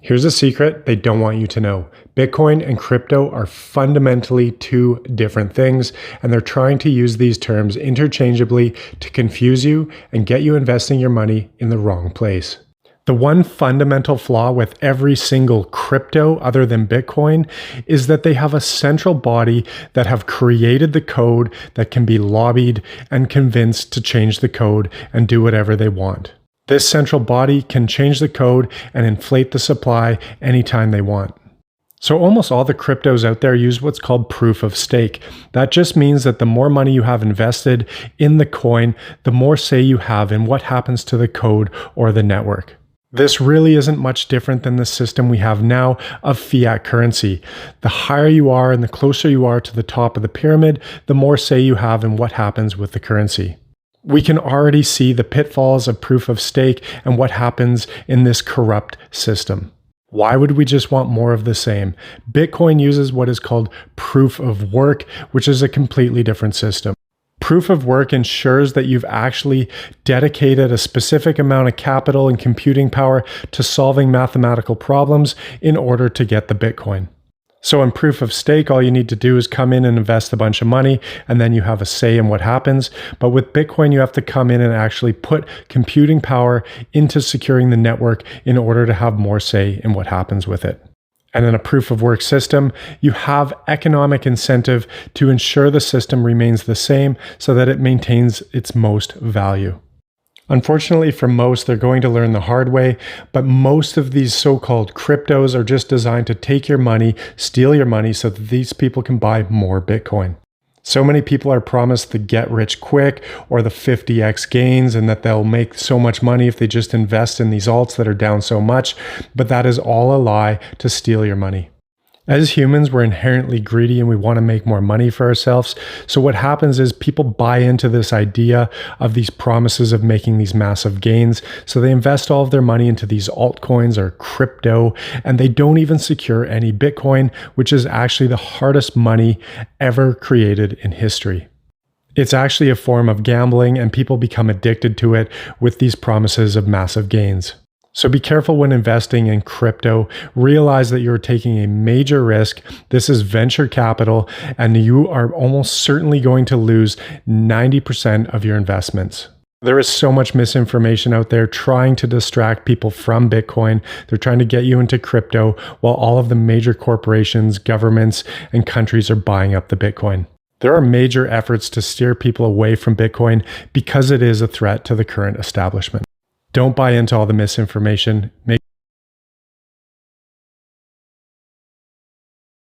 Here's a secret they don't want you to know. Bitcoin and crypto are fundamentally two different things, and they're trying to use these terms interchangeably to confuse you and get you investing your money in the wrong place. The one fundamental flaw with every single crypto other than Bitcoin is that they have a central body that have created the code that can be lobbied and convinced to change the code and do whatever they want. This central body can change the code and inflate the supply anytime they want. So almost all the cryptos out there use what's called proof of stake. That just means that the more money you have invested in the coin, the more say you have in what happens to the code or the network. This really isn't much different than the system we have now of fiat currency. The higher you are and the closer you are to the top of the pyramid, the more say you have in what happens with the currency. We can already see the pitfalls of proof of stake and what happens in this corrupt system. Why would we just want more of the same? Bitcoin uses what is called proof of work, which is a completely different system. Proof of work ensures that you've actually dedicated a specific amount of capital and computing power to solving mathematical problems in order to get the Bitcoin. So in proof of stake, all you need to do is come in and invest a bunch of money, and then you have a say in what happens. But with Bitcoin, you have to come in and actually put computing power into securing the network in order to have more say in what happens with it. And in a proof of work system, you have economic incentive to ensure the system remains the same so that it maintains its most value. Unfortunately for most, they're going to learn the hard way, but most of these so-called cryptos are just designed to take your money, steal your money so that these people can buy more Bitcoin. So many people are promised the get rich quick or the 50x gains and that they'll make so much money if they just invest in these alts that are down so much, but that is all a lie to steal your money. As humans, we're inherently greedy and we want to make more money for ourselves. So what happens is people buy into this idea of these promises of making these massive gains. So they invest all of their money into these altcoins or crypto, and they don't even secure any Bitcoin, which is actually the hardest money ever created in history. It's actually a form of gambling, and people become addicted to it with these promises of massive gains. So be careful when investing in crypto. Realize that you're taking a major risk. This is venture capital, and you are almost certainly going to lose 90% of your investments. There is so much misinformation out there trying to distract people from Bitcoin. They're trying to get you into crypto while all of the major corporations, governments, and countries are buying up the Bitcoin. There are major efforts to steer people away from Bitcoin because it is a threat to the current establishment. Don't buy into all the misinformation. Make